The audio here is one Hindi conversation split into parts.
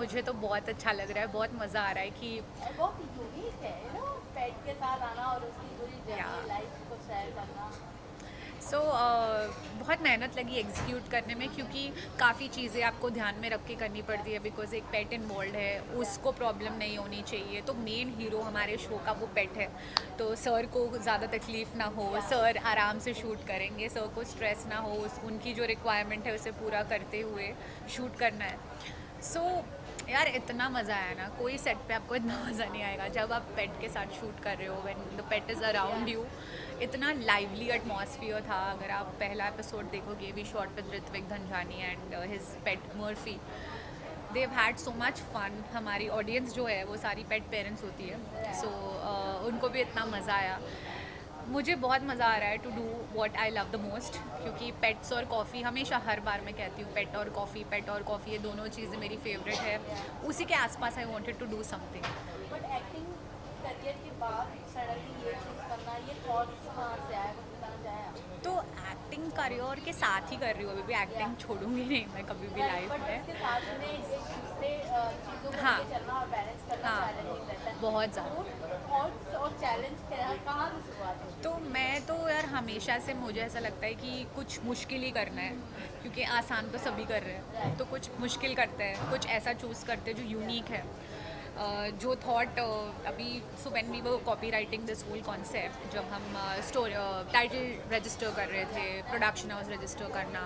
मुझे तो बहुत अच्छा लग रहा है, बहुत मज़ा आ रहा है कि और बहुत यूनिक है पेट के साथ आना और उसकी पूरी या जर्नी लाइफ को शेयर करना। सो बहुत मेहनत लगी एग्जीक्यूट करने में, क्योंकि काफ़ी चीज़ें आपको ध्यान में रख के करनी पड़ती है, बिकॉज एक पेट इन्वॉल्व है, या उसको प्रॉब्लम नहीं होनी चाहिए। तो मेन हीरो हमारे शो का वो पेट है, तो सर को ज़्यादा तकलीफ़ ना हो, या सर आराम से शूट करेंगे, सर को स्ट्रेस ना हो, उनकी जो रिक्वायरमेंट है उसे पूरा करते हुए शूट करना है। सो यार इतना मज़ा आया ना, कोई सेट पे आपको इतना मज़ा नहीं आएगा जब आप पेट के साथ शूट कर रहे हो, व्हेन द पेट इज़ या अराउंड यू। इतना लाइवली एटमॉस्फियर था। अगर आप पहला एपिसोड देखोगे, we shot with Hrithik Dhanjani and his pet Murphy. Dev had so much fun. हमारी ऑडियंस जो है वो सारी पेट पेरेंट्स होती है, या सो उनको भी इतना मज़ा आया। मुझे बहुत मज़ा आ रहा है to do what I love the most, क्योंकि पेट्स और कॉफ़ी, हमेशा हर बार मैं कहती हूँ पेट और कॉफ़ी, पेट और कॉफ़ी, ये दोनों चीज़ें मेरी फेवरेट है। या उसी के आसपास I wanted to do something. But acting career के बाद सडनली ये चूज करना, ये थॉट्स कहाँ से आया, कुछ बताना चाहें आप? तो एक्टिंग करियर के साथ ही कर रही हूँ, अभी भी या एक्टिंग छोड़ूंगी नहीं मैं कभी भी राइट, लाइफ बट में। उसके साथ में एक दूसरे चीज़ों को हाँ, लेके चलना और बैलेंस करना हाँ, चैलेंजिंग रहता है। बहुत तो वो ज़्यादा। थॉट्स और चैलेंज कहाँ से शुरुआत होती तो है? मैं तो यार हमेशा से मुझे ऐसा लगता है कि कुछ मुश्किल ही करना है, क्योंकि आसान तो सभी कर रहे हैं, तो राइट। कुछ मुश्किल करते हैं, कुछ ऐसा चूज़ करते हैं जो यूनिक है। जो थॉट अभी, so when we were copywriting this whole concept, जब हम स्टोरी टाइटल रजिस्टर कर रहे थे, प्रोडक्शन हाउस रजिस्टर करना,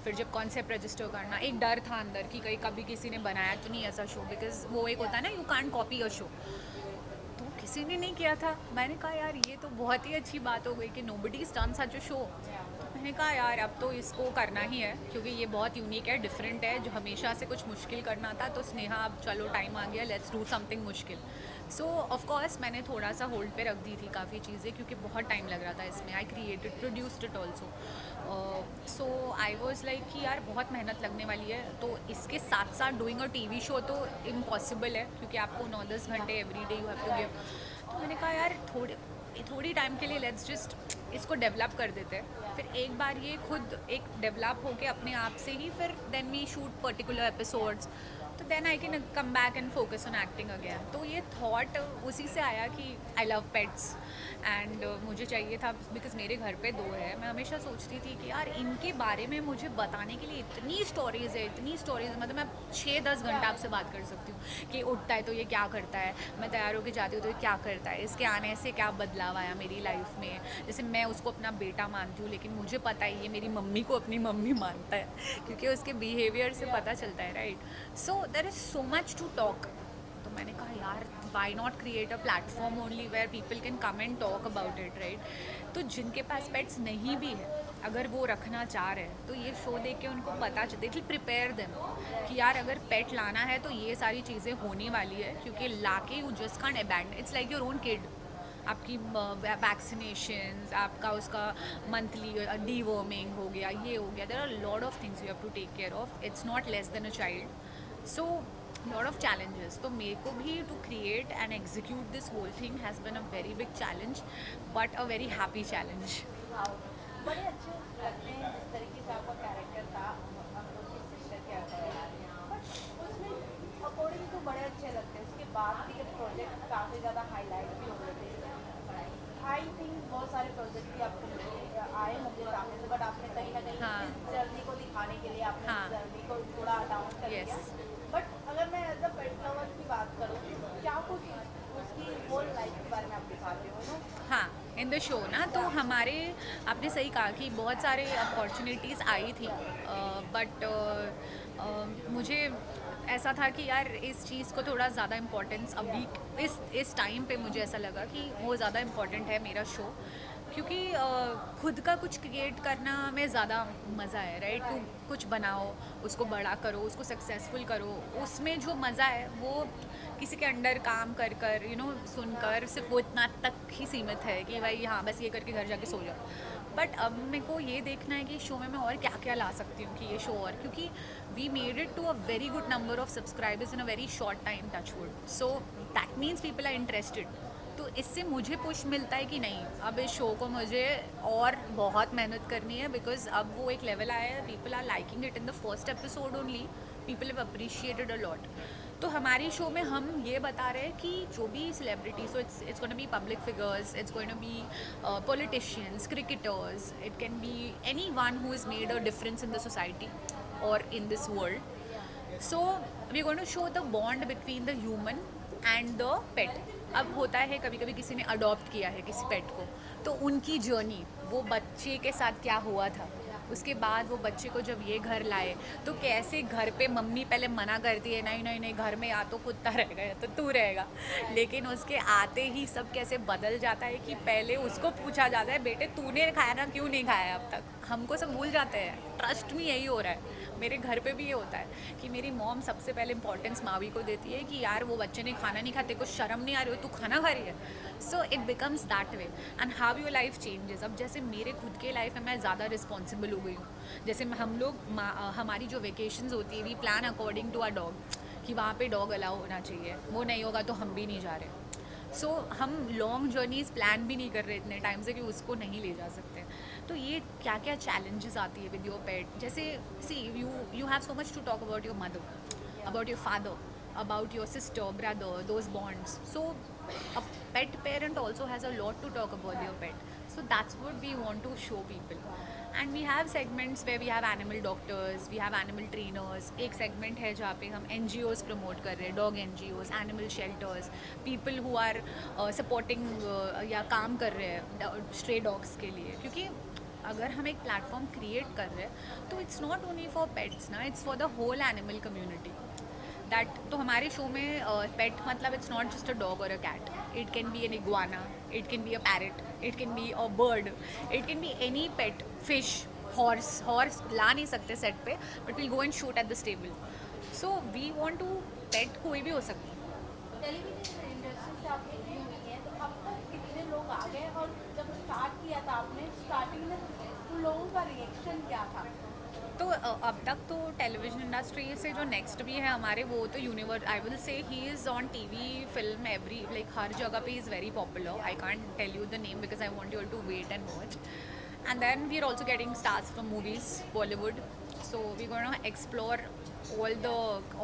फिर जब कॉन्सेप्ट रजिस्टर करना, एक डर था अंदर कि कहीं कभी किसी ने बनाया तो नहीं ऐसा शो, बिकॉज वो एक या होता है ना, you can't copy a show. तो किसी ने नहीं किया था। मैंने कहा यार ये तो बहुत ही अच्छी बात हो गई कि nobody is done such a show. या तो मैंने कहा यार अब तो इसको करना ही है, क्योंकि ये बहुत यूनिक है, डिफरेंट है, जो हमेशा से कुछ मुश्किल करना था। तो स्नेहा अब चलो टाइम आ गया, लेट्स डू समथिंग मुश्किल। सो ऑफ कोर्स मैंने थोड़ा सा होल्ड पे रख दी थी काफ़ी चीज़ें, क्योंकि बहुत टाइम लग रहा था इसमें। I created produced it also. So I was like कि यार बहुत मेहनत लगने वाली है, तो इसके साथ साथ डूइंग अ टीवी शो तो इम्पॉसिबल है, क्योंकि आपको 9-10 घंटे every day you have to give. तो मैंने कहा यार थोड़े थोड़ी टाइम के लिए लेट्स जस्ट इसको डेवलप कर देते हैं, फिर एक बार ये खुद एक डेवलप होके अपने आप से ही, फिर then we shoot particular episodes, तो then I can come back and focus on acting again. तो ये थॉट उसी से आया कि आई लव पेट्स एंड मुझे चाहिए था, बिकॉज मेरे घर पे दो है। मैं हमेशा सोचती थी कि यार इनके बारे में मुझे बताने के लिए इतनी स्टोरीज़ है, इतनी स्टोरीज़, मतलब मैं 6-10 घंटा आपसे बात कर सकती हूँ कि उठता है तो ये क्या करता है, मैं तैयार होकर जाती हूँ तो ये क्या करता है, इसके आने से क्या बदलाव आया मेरी लाइफ में। जैसे मैं उसको अपना बेटा मानती हूँ, लेकिन मुझे पता है ये मेरी मम्मी को अपनी मम्मी मानता है क्योंकि उसके बिहेवियर से या पता चलता है, right. So there is so much to talk. तो मैंने कहा यार why not create a platform only where people can come and talk about it, right. तो जिनके पास पेट्स नहीं भी है, अगर वो रखना चाह रहे हैं, तो ये शो देख के उनको पता चलता, इट विल प्रिपेयर देम कि यार अगर पेट लाना है तो ये सारी चीज़ें होने वाली है, क्योंकि लाके you just can't abandon, it's like your own kid. आपकी वैक्सीनेशन, आपका उसका मंथली डीवर्मिंग हो गया, ये हो गया, there are lot of things you have to take care of, it's not less than a child. So lot of challenges. तो मेरे को भी to create and execute this whole thing has been a very big challenge, but a very happy challenge. Wow, बड़े अच्छे लगते हैं जिस तरीके से आपका कैरेक्टर था अंकुर की सिस्टर के अकॉर्डिंग। बट उसमें अकॉर्डिंग तो बड़े अच्छे लगते हैं, उसके बाद भी जब प्रोजेक्ट काफ़ी ज़्यादा हाईलाइट भी हो रहे थे, आई थिंक बहुत सारे प्रोजेक्ट भी आपको आए होंगे सामने से, बट आपने कहीं ना कहीं हाँ, इस जर्नी को दिखाने के लिए आपने उस हाँ, जर्नी को थोड़ा डाउन कर यस। दिया। बट अगर मैं एज अ पेट लवर की बात करूँ, क्या कुछ उसकी होल लाइफ के बारे में आप दिखाते हो ना? हाँ, इन द शो ना, तो या हमारे, आपने सही कहा कि बहुत सारे अपॉर्चुनिटीज़ आई थी, बट मुझे ऐसा था कि यार इस चीज़ को थोड़ा ज़्यादा इम्पोर्टेंस या अभी इस टाइम पे मुझे ऐसा लगा कि वो ज़्यादा इम्पोर्टेंट है मेरा शो, क्योंकि खुद का कुछ क्रिएट करना में ज़्यादा मज़ा है, राइट। To right. कुछ बनाओ, उसको बड़ा करो, उसको सक्सेसफुल करो, उसमें जो मज़ा है वो किसी के अंडर काम कर कर सुनकर सिर्फ वो इतना तक ही सीमित है कि भाई हाँ बस ये करके घर जाके सो जाओ। बट अब मेरे को ये देखना है कि शो में मैं और क्या क्या ला सकती हूँ कि ये शो, और क्योंकि we made it to a very good number of subscribers in a very short time, touchwood, so that means people are interested. तो इससे मुझे पुश मिलता है कि नहीं, अब इस शो को मुझे और बहुत मेहनत करनी है, बिकॉज अब वो एक लेवल आया है, people are liking it in the first episode only, people have appreciated a lot. तो हमारी शो में हम ये बता रहे हैं कि जो भी celebrity, so it's going to be public figures, it's going to be politicians, cricketers, it can be anyone who is made a difference in the society और in this world. So we going to show the bond between the human and the pet. अब होता है कभी कभी किसी ने अडॉप्ट किया है किसी पेट को, तो उनकी जर्नी, वो बच्चे के साथ क्या हुआ था, उसके बाद वो बच्चे को जब ये घर लाए तो कैसे घर पे मम्मी पहले मना करती है, नहीं नहीं नहीं घर में या तो कुत्ता रहेगा या तो तू रहेगा, लेकिन उसके आते ही सब कैसे बदल जाता है कि पहले उसको पूछा जाता है बेटे तूने खाया ना, क्यों नहीं खाया अब तक. हमको सब भूल जाते हैं. ट्रस्ट में यही हो रहा है. मेरे घर पे भी ये होता है कि मेरी मॉम सबसे पहले इंपॉर्टेंस मावी को देती है कि यार वो बच्चे ने खाना नहीं खाते, कुछ शर्म नहीं आ रही हो, तू खाना खा रही है. So it becomes that way and how your life changes. अब जैसे मेरे खुद के लाइफ में मैं ज़्यादा रिस्पॉन्सिबल हो गई हूँ. जैसे हम लोग हमारी जो वेकेशंस होती है we plan according to our dog कि वहाँ पे डॉग अलाउ होना चाहिए, वो नहीं होगा तो हम भी नहीं जा रहे. सो हम लॉन्ग जर्नीज प्लान भी नहीं कर रहे इतने टाइम से कि उसको नहीं ले जा सकते. तो ये क्या क्या चैलेंजेस आती है विद योर पेट. जैसे see you have so much to talk about your mother, about your father, about your sister, brother, those bonds. So a pet parent also has a lot to talk about their pet. So that's what we want to show people. And we have segments where we have animal doctors, we have animal trainers. एक segment है जहाँ पे हम NGOs promote कर रहे हैं, dog NGOs, animal shelters, people who are supporting या काम कर रहे हैं stray dogs के लिए. क्योंकि अगर हम एक प्लेटफॉर्म क्रिएट कर रहे हैं तो it's not only for pets ना, it's for the whole animal community. That तो हमारे शो में पेट मतलब it's not just a dog और a cat. It can be an iguana, it can be a parrot, it can be a bird, it can be any pet. Fish, horse ला नहीं सकते सेट पे but will go and shoot at the stable. So we want to पेट कोई भी हो सकता है. टेलीविजन इंडस्ट्री से आप जुड़ी हुई हैं, तो अब तक कितने लोग आ गए, और जब स्टार्ट किया था आपने स्टार्टिंग में उन लोगों का रिएक्शन क्या था? तो अब तक तो टेलीविजन इंडस्ट्री से जो नेक्स्ट भी है हमारे, वो तो universe, I will say he is on TV, film, every like हर जगह पे is very popular. I can't tell you the name because I want you all to wait and watch. And then we are also getting stars from movies, Bollywood. So we gonna explore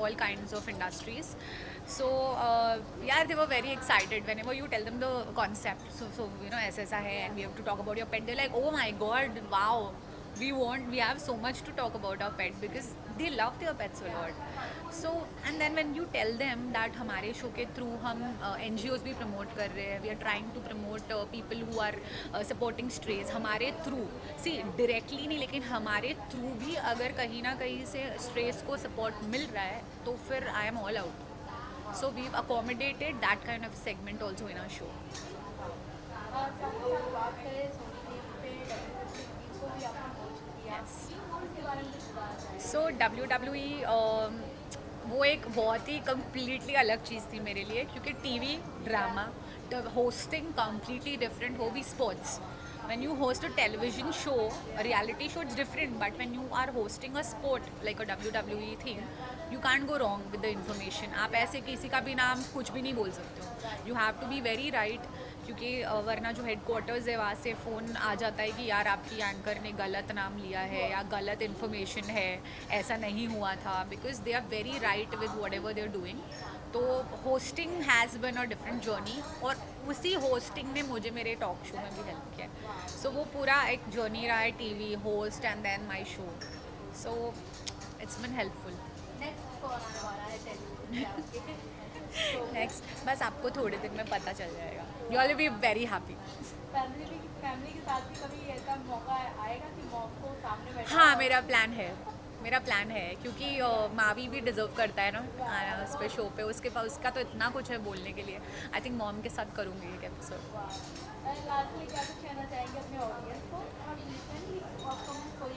all kinds of industries. So yeah, they were very excited whenever you tell them the concept. So you know ऐसा है and we have to talk about your pet. They're like, oh my god, wow, we have so much to talk about our pet because they love their pets a lot. So and then when you tell them that हमारे शो के थ्रू हम NGOs भी प्रमोट कर रहे हैं, we are trying to promote people who are supporting strays हमारे थ्रू. सी डायरेक्टली नहीं, लेकिन हमारे थ्रू भी अगर कहीं ना कहीं से स्ट्रेस को सपोर्ट मिल रहा है तो फिर I am all out. So we've accommodated that kind of segment also in our show. और साथ ही साथ बात करें सोनी टीवी पे WWE को भी आपने वॉच किया, Yes. उसके बारे में कुछ बताना चाहेंगे? सो WWE वो एक बहुत ही कम्प्लीटली अलग चीज़ थी मेरे लिए, क्योंकि TV drama, hosting completely different, हो भी sports. when you host a television show, a reality show, it's different, but when you are hosting a sport like a WWE thing, you can't go wrong with the information. आप ऐसे किसी का भी नाम कुछ भी नहीं बोल सकते हो. You have to be very right, क्योंकि वरना जो हेडक्वार्टर्स है वहाँ से फ़ोन आ जाता है कि यार आपकी एंकर ने गलत नाम लिया है या गलत इन्फॉर्मेशन है, ऐसा नहीं हुआ था, because they are very right with whatever they are doing. तो hosting has been a different journey, और उसी होस्टिंग ने मुझे मेरे टॉक शो में भी हेल्प किया. सो वो पूरा एक जर्नी रहा है, TV host and then my show. So it's been helpful. Next कौन आने वाला है टेलीविजन पे आपके? नेक्स्ट बस आपको थोड़े दिन में पता चल जाएगा. You all be very happy. Family के साथ भी कभी ऐसा मौका आएगा कि मॉम को सामने बैठा? हाँ, मेरा प्लान है क्योंकि मावी भी डिज़र्व करता है ना आना उस पे शो पे. उसका तो इतना कुछ है बोलने के लिए. आई थिंक मॉम के साथ करूँगी एक एपिसोड. लास्टली क्या कुछ कहना चाहेंगे अपने ऑडियंस को, और रिसेंटली अपकमिंग कोई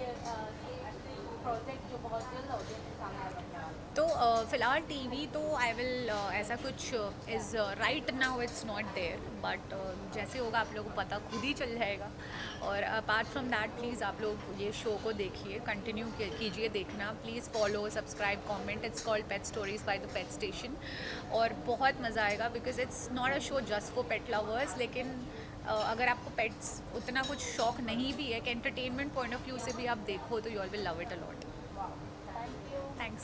प्रोजेक्ट जो बहुत जल्द ऑडियंस के सामने आने वाला है? तो फ़िलहाल टीवी तो आई विल ऐसा कुछ is right now it's not there, but जैसे होगा आप लोगों को पता खुद ही चल जाएगा. और अपार्ट फ्रॉम दैट प्लीज़ आप लोग ये शो को देखिए, कंटिन्यू कीजिए देखना. Please follow, subscribe, comment. It's called pet stories by the pet station. और बहुत मज़ा आएगा because it's not a show just for pet lovers, लेकिन अगर आपको पेट्स उतना कुछ शौक नहीं भी है, कि एंटरटेनमेंट पॉइंट ऑफ व्यू से भी आप देखो तो you all will love it a lot. Thank you. Thanks.